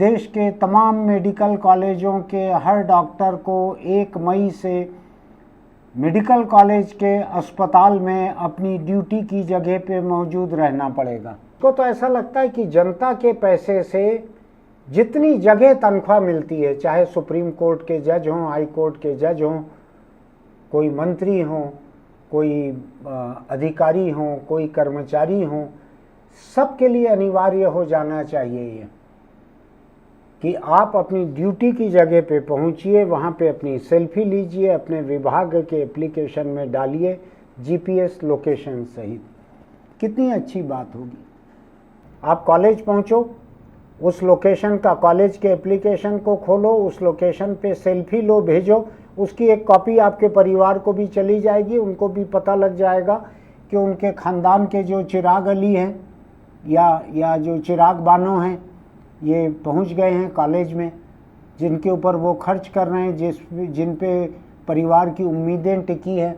देश के तमाम मेडिकल कॉलेजों के हर डॉक्टर को 1 मई से मेडिकल कॉलेज के अस्पताल में अपनी ड्यूटी की जगह पे मौजूद रहना पड़ेगा। तो ऐसा लगता है कि जनता के पैसे से जितनी जगह तनख्वाह मिलती है, चाहे सुप्रीम कोर्ट के जज हों, हाई कोर्ट के जज हों, कोई मंत्री हों, कोई अधिकारी हों, कोई कर्मचारी हों, सबके लिए अनिवार्य हो जाना चाहिए ये कि आप अपनी ड्यूटी की जगह पे पहुंचिए, वहाँ पे अपनी सेल्फी लीजिए, अपने विभाग के एप्लीकेशन में डालिए जीपीएस लोकेशन सहित। कितनी अच्छी बात होगी। आप कॉलेज पहुंचो, उस लोकेशन का, कॉलेज के एप्लीकेशन को खोलो, उस लोकेशन पे सेल्फी लो, भेजो, उसकी एक कॉपी आपके परिवार को भी चली जाएगी, उनको भी पता लग जाएगा कि उनके ख़ानदान के जो चिराग अली हैं या जो चिराग बानो हैं ये पहुंच गए हैं कॉलेज में, जिनके ऊपर वो खर्च कर रहे हैं, जिन पे परिवार की उम्मीदें टिकी हैं।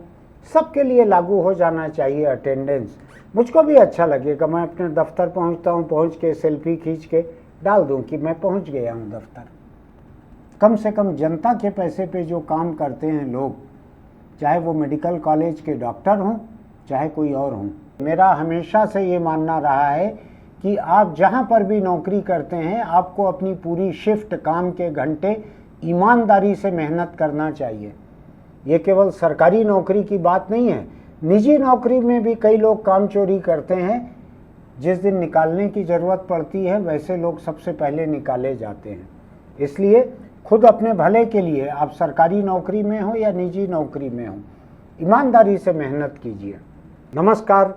सबके लिए लागू हो जाना चाहिए अटेंडेंस। मुझको भी अच्छा लगेगा, मैं अपने दफ्तर पहुंचता हूं, पहुंच के सेल्फी खींच के डाल दूं कि मैं पहुंच गया हूं दफ्तर। कम से कम जनता के पैसे पे जो काम करते हैं लोग, चाहे वो मेडिकल कॉलेज के डॉक्टर हों, चाहे कोई और हों, मेरा हमेशा से ये मानना रहा है कि आप जहाँ पर भी नौकरी करते हैं आपको अपनी पूरी शिफ्ट, काम के घंटे ईमानदारी से मेहनत करना चाहिए। ये केवल सरकारी नौकरी की बात नहीं है, निजी नौकरी में भी कई लोग काम चोरी करते हैं। जिस दिन निकालने की ज़रूरत पड़ती है वैसे लोग सबसे पहले निकाले जाते हैं। इसलिए खुद अपने भले के लिए, आप सरकारी नौकरी में हो या निजी नौकरी में हो, ईमानदारी से मेहनत कीजिए। नमस्कार,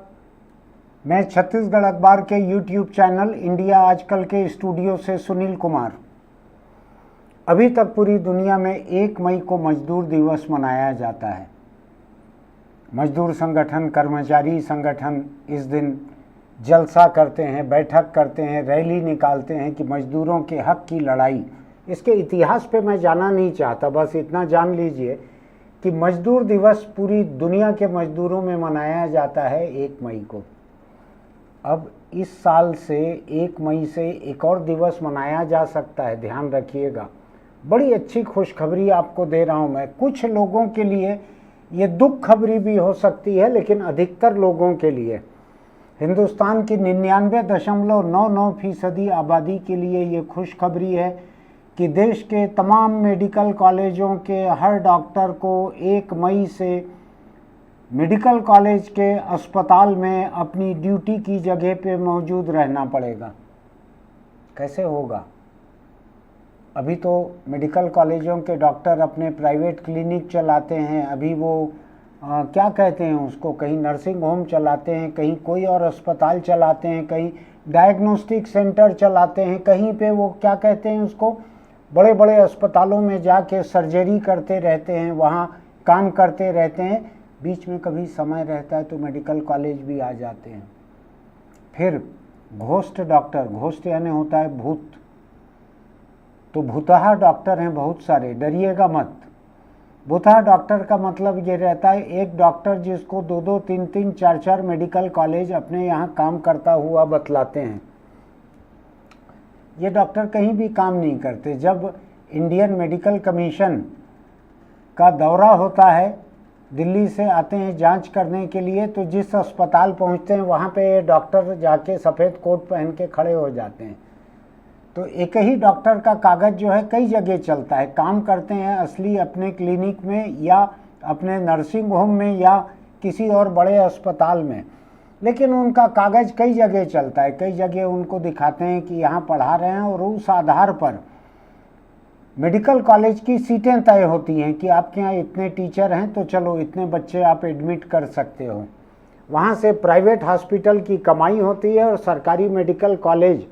मैं छत्तीसगढ़ अखबार के YouTube चैनल इंडिया आजकल के स्टूडियो से सुनील कुमार। अभी तक पूरी दुनिया में 1 मई को मजदूर दिवस मनाया जाता है। मजदूर संगठन, कर्मचारी संगठन इस दिन जलसा करते हैं, बैठक करते हैं, रैली निकालते हैं कि मजदूरों के हक की लड़ाई। इसके इतिहास पे मैं जाना नहीं चाहता, बस इतना जान लीजिए कि मजदूर दिवस पूरी दुनिया के मजदूरों में मनाया जाता है 1 मई को। अब इस साल से 1 मई से एक और दिवस मनाया जा सकता है, ध्यान रखिएगा। बड़ी अच्छी खुशखबरी आपको दे रहा हूँ मैं। कुछ लोगों के लिए ये दुख खबरी भी हो सकती है, लेकिन अधिकतर लोगों के लिए, हिंदुस्तान की 99.99% आबादी के लिए ये खुशखबरी है कि देश के तमाम मेडिकल कॉलेजों के हर डॉक्टर को 1 मई से मेडिकल कॉलेज के अस्पताल में अपनी ड्यूटी की जगह पे मौजूद रहना पड़ेगा। कैसे होगा? अभी तो मेडिकल कॉलेजों के डॉक्टर अपने प्राइवेट क्लिनिक चलाते हैं, अभी वो क्या कहते हैं उसको, कहीं नर्सिंग होम चलाते हैं, कहीं कोई और अस्पताल चलाते हैं, कहीं डायग्नोस्टिक सेंटर चलाते हैं, कहीं पे वो क्या कहते हैं उसको, बड़े बड़े अस्पतालों में जाके सर्जरी करते रहते हैं, वहाँ काम करते रहते हैं। बीच में कभी समय रहता है तो मेडिकल कॉलेज भी आ जाते हैं। फिर घोस्ट डॉक्टर, घोस्ट यानी होता है भूत, तो भूतहा डॉक्टर हैं बहुत सारे, डरिएगा मत। भूतहा डॉक्टर का मतलब ये रहता है एक डॉक्टर जिसको 2-2, 3-3, 4-4 मेडिकल कॉलेज अपने यहाँ काम करता हुआ बतलाते हैं। ये डॉक्टर कहीं भी काम नहीं करते। जब इंडियन मेडिकल कमीशन का दौरा होता है, दिल्ली से आते हैं जांच करने के लिए, तो जिस अस्पताल पहुंचते हैं वहाँ पे डॉक्टर जाके सफ़ेद कोट पहन के खड़े हो जाते हैं। तो एक ही डॉक्टर का कागज़ जो है कई जगह चलता है, काम करते हैं असली अपने क्लिनिक में या अपने नर्सिंग होम में या किसी और बड़े अस्पताल में, लेकिन उनका कागज़ कई जगह चलता है, कई जगह उनको दिखाते हैं कि यहाँ पढ़ा रहे हैं, और उस आधार पर मेडिकल कॉलेज की सीटें तय होती हैं कि आपके यहाँ इतने टीचर हैं तो चलो इतने बच्चे आप एडमिट कर सकते हो। वहाँ से प्राइवेट हॉस्पिटल की कमाई होती है और सरकारी मेडिकल कॉलेज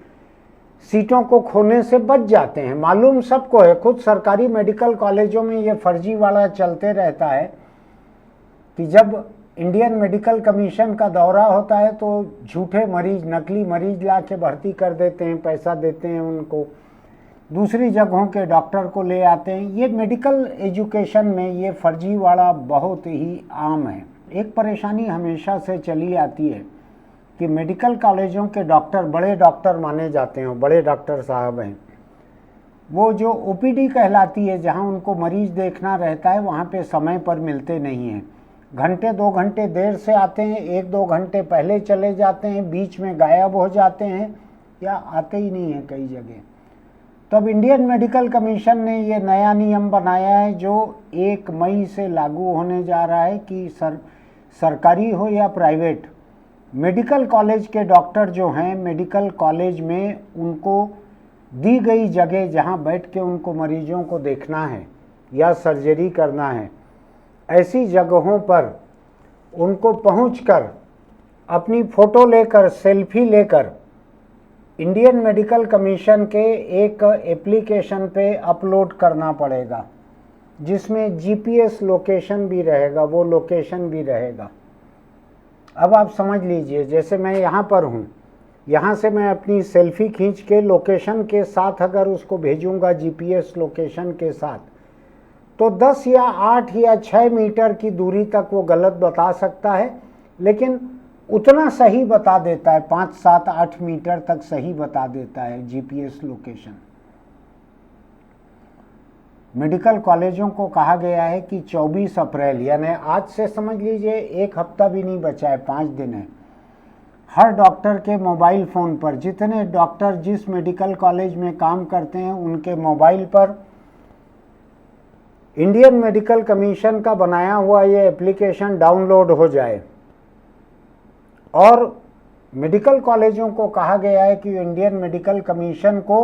सीटों को खोने से बच जाते हैं। मालूम सबको है, खुद सरकारी मेडिकल कॉलेजों में ये फर्जीवाड़ा चलते रहता है कि जब इंडियन मेडिकल कमीशन का दौरा होता है तो झूठे मरीज, नकली मरीज ला के भर्ती कर देते हैं, पैसा देते हैं उनको, दूसरी जगहों के डॉक्टर को ले आते हैं। ये मेडिकल एजुकेशन में ये फर्जीवाड़ा बहुत ही आम है। एक परेशानी हमेशा से चली आती है कि मेडिकल कॉलेजों के डॉक्टर बड़े डॉक्टर माने जाते हैं, बड़े डॉक्टर साहब हैं, वो जो ओपीडी कहलाती है, जहाँ उनको मरीज देखना रहता है, वहाँ पे समय पर मिलते नहीं हैं। घंटे 2 घंटे देर से आते हैं, 1-2 घंटे पहले चले जाते हैं, बीच में गायब हो जाते हैं या आते ही नहीं हैं कई जगह। तो अब इंडियन मेडिकल कमीशन ने ये नया नियम बनाया है जो 1 मई से लागू होने जा रहा है कि सरकारी हो या प्राइवेट, मेडिकल कॉलेज के डॉक्टर जो हैं, मेडिकल कॉलेज में उनको दी गई जगह जहां बैठ के उनको मरीजों को देखना है या सर्जरी करना है, ऐसी जगहों पर उनको पहुंचकर अपनी फ़ोटो लेकर, सेल्फी लेकर इंडियन मेडिकल कमीशन के एक एप्लीकेशन पे अपलोड करना पड़ेगा, जिसमें जीपीएस लोकेशन भी रहेगा, वो लोकेशन भी रहेगा। अब आप समझ लीजिए, जैसे मैं यहाँ पर हूँ, यहाँ से मैं अपनी सेल्फी खींच के लोकेशन के साथ अगर उसको भेजूँगा जीपीएस लोकेशन के साथ, तो 10 या 8 या 6 मीटर की दूरी तक वो गलत बता सकता है, लेकिन उतना सही बता देता है, 5, 7, 8 मीटर तक सही बता देता है जीपीएस लोकेशन। मेडिकल कॉलेजों को कहा गया है कि 24 अप्रैल यानी आज से समझ लीजिए 1 हफ्ता भी नहीं बचा है, 5 दिन है, हर डॉक्टर के मोबाइल फ़ोन पर, जितने डॉक्टर जिस मेडिकल कॉलेज में काम करते हैं उनके मोबाइल पर इंडियन मेडिकल कमीशन का बनाया हुआ ये एप्लीकेशन डाउनलोड हो जाए। और मेडिकल कॉलेजों को कहा गया है कि इंडियन मेडिकल कमीशन को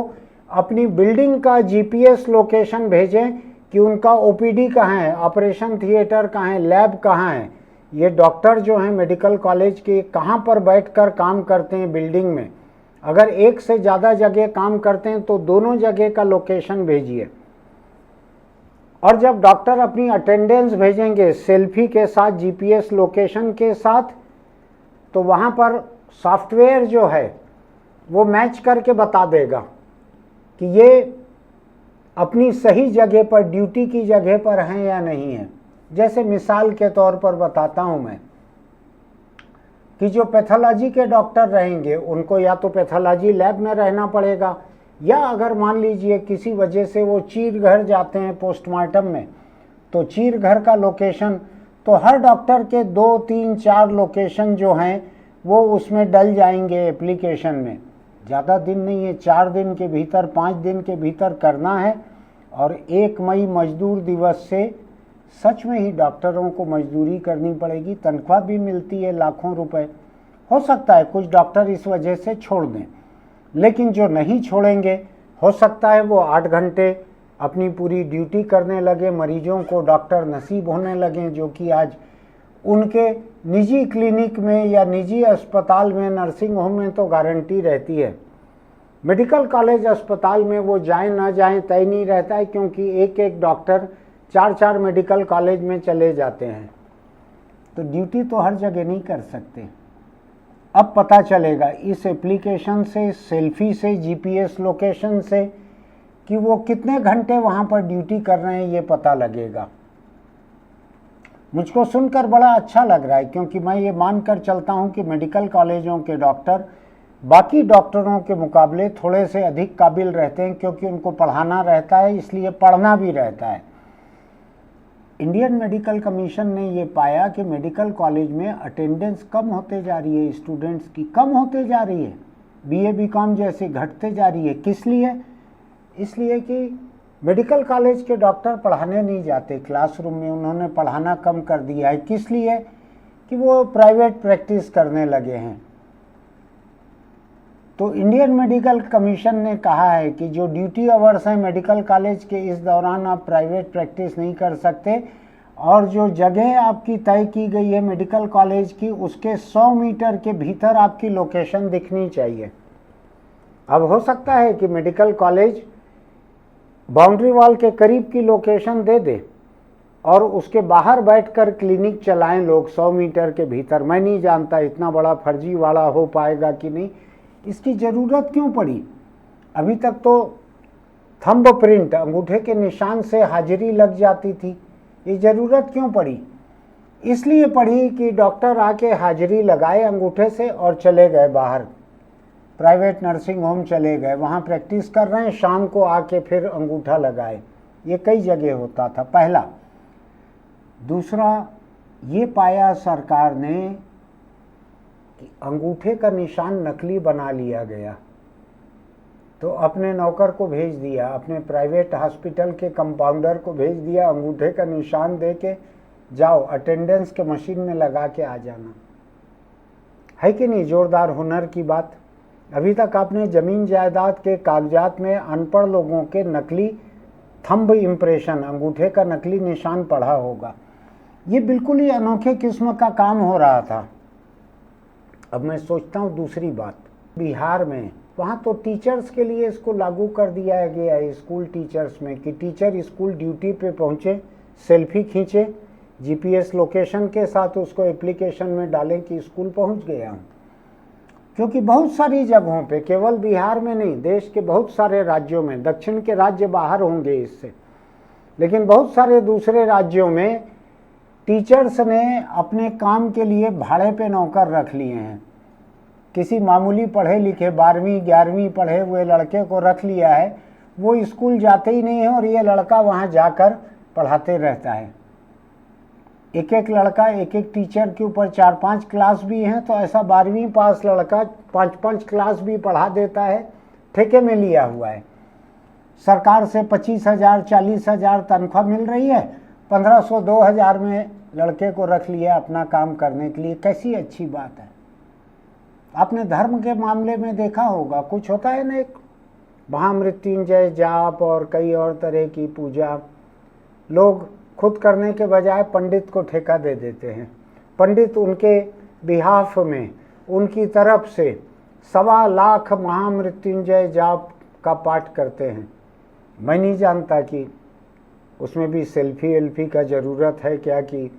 अपनी बिल्डिंग का जीपीएस लोकेशन भेजें कि उनका ओपीडी कहाँ है, ऑपरेशन थिएटर कहाँ है, लैब कहाँ है, ये डॉक्टर जो हैं मेडिकल कॉलेज के कहाँ पर बैठकर काम करते हैं बिल्डिंग में। अगर एक से ज़्यादा जगह काम करते हैं तो दोनों जगह का लोकेशन भेजिए। और जब डॉक्टर अपनी अटेंडेंस भेजेंगे सेल्फी के साथ, जीपीएस लोकेशन के साथ, तो वहाँ पर सॉफ्टवेयर जो है वो मैच करके बता देगा कि ये अपनी सही जगह पर, ड्यूटी की जगह पर हैं या नहीं है। जैसे मिसाल के तौर पर बताता हूँ मैं कि जो पैथोलॉजी के डॉक्टर रहेंगे उनको या तो पैथोलॉजी लैब में रहना पड़ेगा, या अगर मान लीजिए किसी वजह से वो चीर घर जाते हैं पोस्टमार्टम में, तो चीर घर का लोकेशन, तो हर डॉक्टर के 2, 3, 4 लोकेशन जो हैं वो उसमें डल जाएंगे एप्लीकेशन में। ज़्यादा दिन नहीं है, 4 दिन के भीतर, 5 दिन के भीतर करना है। और 1 मई मजदूर दिवस से सच में ही डॉक्टरों को मजदूरी करनी पड़ेगी, तनख्वाह भी मिलती है लाखों रुपए। हो सकता है कुछ डॉक्टर इस वजह से छोड़ दें, लेकिन जो नहीं छोड़ेंगे हो सकता है वो 8 घंटे अपनी पूरी ड्यूटी करने लगे, मरीजों को डॉक्टर नसीब होने लगे जो कि आज उनके निजी क्लिनिक में या निजी अस्पताल में, नर्सिंग होम में तो गारंटी रहती है। मेडिकल कॉलेज अस्पताल में वो जाएं ना जाएं तय नहीं रहता है, क्योंकि एक एक डॉक्टर 4-4 मेडिकल कॉलेज में चले जाते हैं, तो ड्यूटी तो हर जगह नहीं कर सकते। अब पता चलेगा इस एप्लीकेशन से, सेल्फी से, जीपीएस लोकेशन से कि वो कितने घंटे वहाँ पर ड्यूटी कर रहे हैं, ये पता लगेगा। मुझको सुनकर बड़ा अच्छा लग रहा है, क्योंकि मैं ये मानकर चलता हूँ कि मेडिकल कॉलेजों के डॉक्टर बाकी डॉक्टरों के मुकाबले थोड़े से अधिक काबिल रहते हैं, क्योंकि उनको पढ़ाना रहता है, इसलिए पढ़ना भी रहता है। इंडियन मेडिकल कमीशन ने ये पाया कि मेडिकल कॉलेज में अटेंडेंस कम होते जा रही है, स्टूडेंट्स की कम होते जा रही है, बीए बीकॉम जैसे घटते जा रही है। किस लिए? इसलिए कि मेडिकल कॉलेज के डॉक्टर पढ़ाने नहीं जाते क्लासरूम में, उन्होंने पढ़ाना कम कर दिया है। किस लिए? कि वो प्राइवेट प्रैक्टिस करने लगे हैं। तो इंडियन मेडिकल कमीशन ने कहा है कि जो ड्यूटी आवर्स हैं मेडिकल कॉलेज के, इस दौरान आप प्राइवेट प्रैक्टिस नहीं कर सकते, और जो जगह आपकी तय की गई है मेडिकल कॉलेज की, उसके 100 मीटर के भीतर आपकी लोकेशन दिखनी चाहिए। अब हो सकता है कि मेडिकल कॉलेज बाउंड्री वॉल के करीब की लोकेशन दे दे और उसके बाहर बैठकर क्लिनिक चलाएं लोग 100 मीटर के भीतर। मैं नहीं जानता इतना बड़ा फर्जीवाड़ा हो पाएगा कि नहीं, इसकी ज़रूरत क्यों पड़ी? अभी तक तो थंब प्रिंट, अंगूठे के निशान से हाजिरी लग जाती थी, ये ज़रूरत क्यों पड़ी? इसलिए पड़ी कि डॉक्टर आके हाजिरी लगाए अंगूठे से और चले गए बाहर। प्राइवेट नर्सिंग होम चले गए, वहाँ प्रैक्टिस कर रहे हैं, शाम को आके फिर अंगूठा लगाए। ये कई जगह होता था, पहला। दूसरा, ये पाया सरकार ने कि अंगूठे का निशान नकली बना लिया गया, तो अपने नौकर को भेज दिया, अपने प्राइवेट हॉस्पिटल के कंपाउंडर को भेज दिया, अंगूठे का निशान दे के जाओ अटेंडेंस के मशीन में लगा के आ जाना। है कि नहीं जोरदार हुनर की बात। अभी तक आपने ज़मीन जायदाद के कागजात में अनपढ़ लोगों के नकली थंब इम्प्रेशन, अंगूठे का नकली निशान पढ़ा होगा। ये बिल्कुल ही अनोखे किस्म का काम हो रहा था। अब मैं सोचता हूँ दूसरी बात, बिहार में वहाँ तो टीचर्स के लिए इसको लागू कर दिया गया है, स्कूल टीचर्स में, कि टीचर स्कूल ड्यूटी पे पहुँचे, सेल्फी खींचे, जीपीएस लोकेशन के साथ उसको एप्लीकेशन में डालें कि स्कूल पहुँच गया हूँ। क्योंकि बहुत सारी जगहों पे, केवल बिहार में नहीं, देश के बहुत सारे राज्यों में, दक्षिण के राज्य बाहर होंगे इससे, लेकिन बहुत सारे दूसरे राज्यों में टीचर्स ने अपने काम के लिए भाड़े पे नौकर रख लिए हैं। किसी मामूली पढ़े लिखे 12वीं 11वीं पढ़े हुए लड़के को रख लिया है, वो स्कूल जाते ही नहीं है और ये लड़का वहाँ जाकर पढ़ाते रहता है। एक एक लड़का एक एक टीचर के ऊपर 4-5 क्लास भी हैं, तो ऐसा 12वीं पास लड़का 5-5 क्लास भी पढ़ा देता है, ठेके में लिया हुआ है। सरकार से 25,000 40,000 तनख्वाह मिल रही है, 1,500 2,000 में लड़के को रख लिया अपना काम करने के लिए। कैसी अच्छी बात है। आपने धर्म के मामले में देखा होगा, कुछ होता है ना, एक महामृत्युंजय जाप और कई और तरह की पूजा, लोग खुद करने के बजाय पंडित को ठेका दे देते हैं। पंडित उनके बिहाफ में, उनकी तरफ से 1.25 लाख महामृत्युंजय जाप का पाठ करते हैं। मैं नहीं जानता कि उसमें भी सेल्फी वेल्फी का ज़रूरत है क्या, कि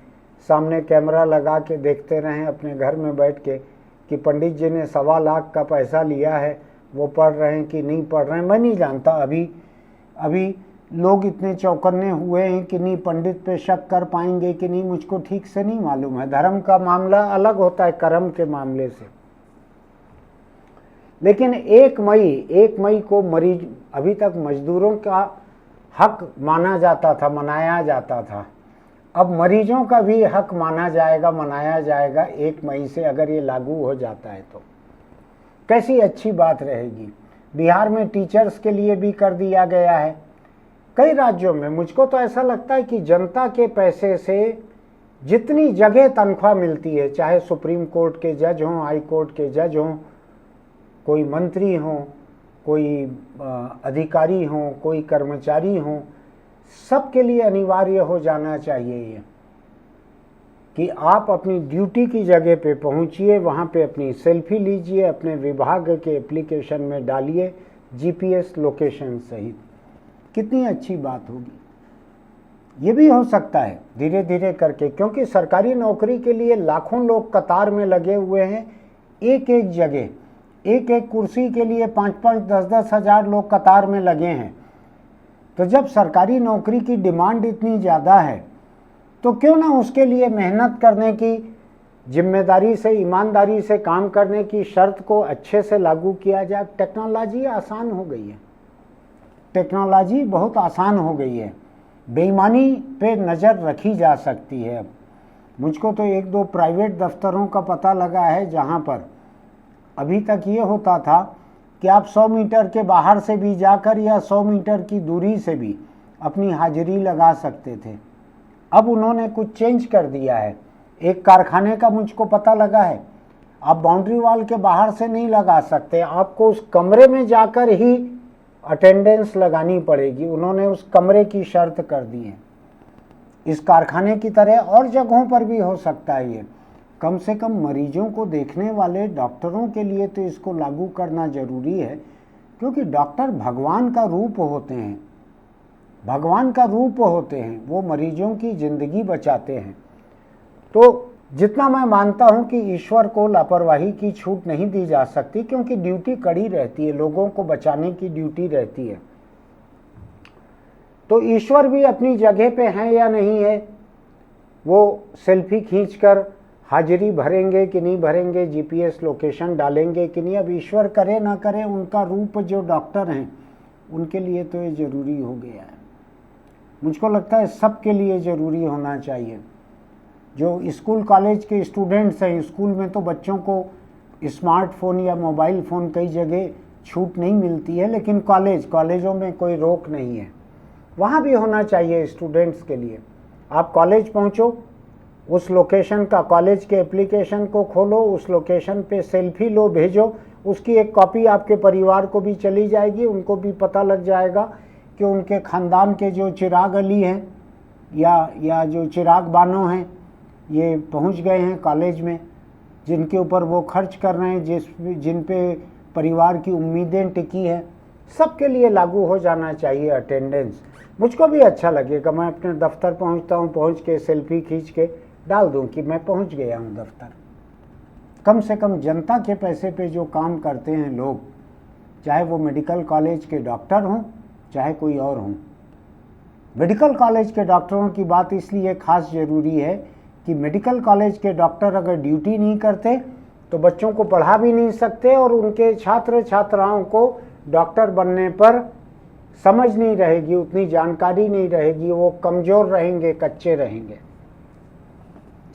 सामने कैमरा लगा के देखते रहें अपने घर में बैठ के कि पंडित जी ने 1.25 लाख का पैसा लिया है, वो पढ़ रहे हैं कि नहीं पढ़ रहे हैं, मैं नहीं जानता। अभी लोग इतने चौकन्ने हुए हैं कि नहीं पंडित पे शक कर पाएंगे कि नहीं, मुझको ठीक से नहीं मालूम है। धर्म का मामला अलग होता है कर्म के मामले से। लेकिन 1 मई को मरीज, अभी तक मजदूरों का हक माना जाता था, मनाया जाता था, अब मरीजों का भी हक माना जाएगा, मनाया जाएगा 1 मई से, अगर ये लागू हो जाता है तो। कैसी अच्छी बात रहेगी। बिहार में टीचर्स के लिए भी कर दिया गया है, कई राज्यों में। मुझको तो ऐसा लगता है कि जनता के पैसे से जितनी जगह तनख्वाह मिलती है, चाहे सुप्रीम कोर्ट के जज हों, हाई कोर्ट के जज हों, कोई मंत्री हों, कोई अधिकारी हों, कोई कर्मचारी हों, सबके लिए अनिवार्य हो जाना चाहिए ये कि आप अपनी ड्यूटी की जगह पे पहुंचिए, वहाँ पे अपनी सेल्फी लीजिए, अपने विभाग के एप्लीकेशन में डालिए जीपीएस लोकेशन सहित। कितनी अच्छी बात होगी। ये भी हो सकता है धीरे धीरे करके, क्योंकि सरकारी नौकरी के लिए लाखों लोग कतार में लगे हुए हैं। एक एक जगह, एक एक कुर्सी के लिए 5-5 10-10 हज़ार लोग कतार में लगे हैं। तो जब सरकारी नौकरी की डिमांड इतनी ज़्यादा है, तो क्यों ना उसके लिए मेहनत करने की, जिम्मेदारी से, ईमानदारी से काम करने की शर्त को अच्छे से लागू किया जाए। टेक्नोलॉजी आसान हो गई है, टेक्नोलॉजी बहुत आसान हो गई है, बेईमानी पे नज़र रखी जा सकती है। अब मुझको तो 1-2 प्राइवेट दफ्तरों का पता लगा है जहाँ पर अभी तक ये होता था कि आप 100 मीटर के बाहर से भी जाकर या 100 मीटर की दूरी से भी अपनी हाजिरी लगा सकते थे। अब उन्होंने कुछ चेंज कर दिया है। एक कारखाने का मुझको पता लगा है, आप बाउंड्री वॉल के बाहर से नहीं लगा सकते, आपको उस कमरे में जाकर ही अटेंडेंस लगानी पड़ेगी। उन्होंने उस कमरे की शर्त कर दी है। इस कारखाने की तरह और जगहों पर भी हो सकता है ये। कम से कम मरीजों को देखने वाले डॉक्टरों के लिए तो इसको लागू करना ज़रूरी है, क्योंकि डॉक्टर भगवान का रूप होते हैं, भगवान का रूप होते हैं, वो मरीजों की ज़िंदगी बचाते हैं। तो जितना मैं मानता हूं कि ईश्वर को लापरवाही की छूट नहीं दी जा सकती, क्योंकि ड्यूटी कड़ी रहती है, लोगों को बचाने की ड्यूटी रहती है। तो ईश्वर भी अपनी जगह पे हैं या नहीं है, वो सेल्फी खींचकर हाजिरी भरेंगे कि नहीं भरेंगे, जीपीएस लोकेशन डालेंगे कि नहीं, अब ईश्वर करे ना करे, उनका रूप जो डॉक्टर हैं उनके लिए तो ये ज़रूरी हो गया है। मुझको लगता है सबके लिए ज़रूरी होना चाहिए। जो स्कूल कॉलेज के स्टूडेंट्स हैं, स्कूल में तो बच्चों को स्मार्टफोन या मोबाइल फ़ोन कई जगह छूट नहीं मिलती है, लेकिन कॉलेजों में कोई रोक नहीं है, वहाँ भी होना चाहिए स्टूडेंट्स के लिए। आप कॉलेज पहुँचो, उस लोकेशन का, कॉलेज के एप्लीकेशन को खोलो, उस लोकेशन पे सेल्फी लो, भेजो, उसकी एक कॉपी आपके परिवार को भी चली जाएगी, उनको भी पता लग जाएगा कि उनके ख़ानदान के जो चिराग अली हैं या जो चिराग बानो हैं ये पहुंच गए हैं कॉलेज में, जिनके ऊपर वो खर्च कर रहे हैं, जिन पे परिवार की उम्मीदें टिकी हैं। सबके लिए लागू हो जाना चाहिए अटेंडेंस। मुझको भी अच्छा लगेगा, मैं अपने दफ्तर पहुंचता हूं, पहुंच के सेल्फी खींच के डाल दूं कि मैं पहुंच गया हूं दफ्तर। कम से कम जनता के पैसे पे जो काम करते हैं लोग, चाहे वो मेडिकल कॉलेज के डॉक्टर हों चाहे कोई और हों। मेडिकल कॉलेज के डॉक्टरों की बात इसलिए खास ज़रूरी है कि मेडिकल कॉलेज के डॉक्टर अगर ड्यूटी नहीं करते तो बच्चों को पढ़ा भी नहीं सकते, और उनके छात्र छात्राओं को डॉक्टर बनने पर समझ नहीं रहेगी, उतनी जानकारी नहीं रहेगी, वो कमज़ोर रहेंगे, कच्चे रहेंगे।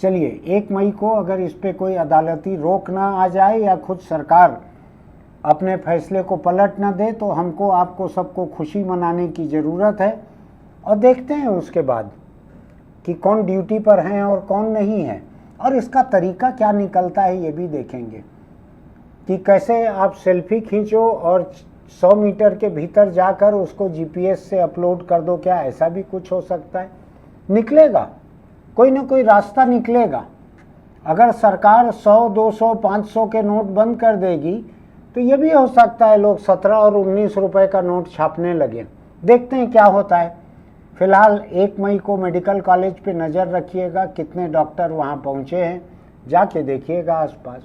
चलिए, 1 मई को अगर इस पे कोई अदालती रोक ना आ जाए या खुद सरकार अपने फैसले को पलट ना दे तो हमको, आपको, सबको खुशी मनाने की ज़रूरत है। और देखते हैं उसके बाद कि कौन ड्यूटी पर हैं और कौन नहीं है, और इसका तरीका क्या निकलता है ये भी देखेंगे कि कैसे आप सेल्फी खींचो और 100 मीटर के भीतर जाकर उसको जीपीएस से अपलोड कर दो। क्या ऐसा भी कुछ हो सकता है? निकलेगा, कोई ना कोई रास्ता निकलेगा। अगर सरकार 100, 200, 500 के नोट बंद कर देगी तो ये भी हो सकता है लोग 17 और 19 रुपए का नोट छापने लगे। देखते हैं क्या होता है। फिलहाल 1 मई को मेडिकल कॉलेज पे नज़र रखिएगा, कितने डॉक्टर वहाँ पहुँचे हैं, जाके देखिएगा आसपास।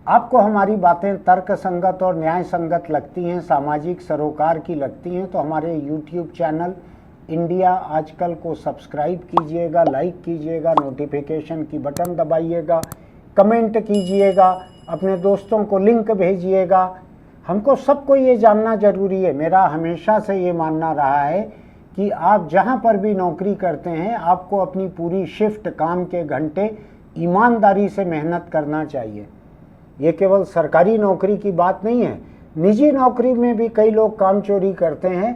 आपको हमारी बातें तर्क संगत और न्याय संगत लगती हैं, सामाजिक सरोकार की लगती हैं, तो हमारे YouTube चैनल इंडिया आजकल को सब्सक्राइब कीजिएगा, लाइक कीजिएगा, नोटिफिकेशन की बटन दबाइएगा, कमेंट कीजिएगा, अपने दोस्तों को लिंक भेजिएगा। हमको सबको ये जानना ज़रूरी है। मेरा हमेशा से ये मानना रहा है कि आप जहाँ पर भी नौकरी करते हैं, आपको अपनी पूरी शिफ्ट, काम के घंटे ईमानदारी से मेहनत करना चाहिए। ये केवल सरकारी नौकरी की बात नहीं है, निजी नौकरी में भी कई लोग काम चोरी करते हैं।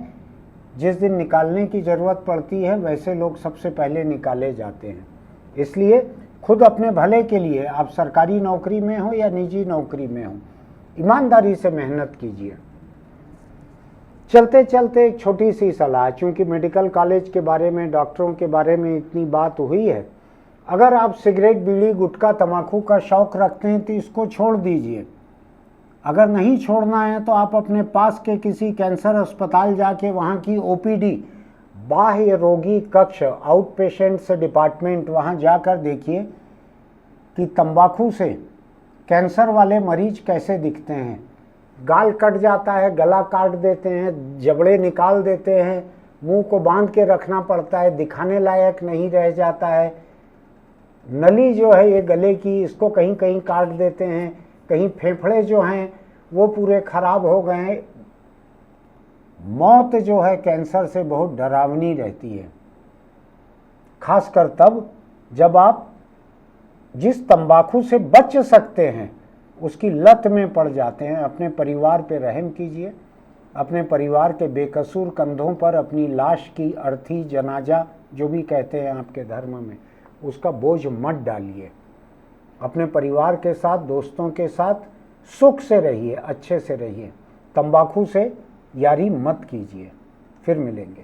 जिस दिन निकालने की ज़रूरत पड़ती है वैसे लोग सबसे पहले निकाले जाते हैं। इसलिए खुद अपने भले के लिए, आप सरकारी नौकरी में हो या निजी नौकरी में हो, ईमानदारी से मेहनत कीजिए। चलते चलते एक छोटी सी सलाह, चूँकि मेडिकल कॉलेज के बारे में, डॉक्टरों के बारे में इतनी बात हुई है, अगर आप सिगरेट, बीड़ी, गुटखा, तंबाकू का शौक़ रखते हैं तो इसको छोड़ दीजिए। अगर नहीं छोड़ना है तो आप अपने पास के किसी कैंसर अस्पताल जाके वहाँ की ओपीडी, बाह्य रोगी कक्ष, आउट पेशेंट्स डिपार्टमेंट, वहाँ जाकर देखिए कि तंबाकू से कैंसर वाले मरीज कैसे दिखते हैं। गाल कट जाता है, गला काट देते हैं, जबड़े निकाल देते हैं, मुंह को बांध के रखना पड़ता है, दिखाने लायक नहीं रह जाता है। नली जो है ये गले की, इसको कहीं कहीं काट देते हैं, कहीं फेफड़े जो हैं वो पूरे खराब हो गए हैं। मौत जो है कैंसर से बहुत डरावनी रहती है, खासकर तब जब आप जिस तंबाकू से बच सकते हैं उसकी लत में पड़ जाते हैं। अपने परिवार पे रहम कीजिए, अपने परिवार के बेकसूर कंधों पर अपनी लाश की अर्थी, जनाजा जो भी कहते हैं आपके धर्म में, उसका बोझ मत डालिए। अपने परिवार के साथ, दोस्तों के साथ सुख से रहिए, अच्छे से रहिए। तंबाकू से यारी मत कीजिए। फिर मिलेंगे।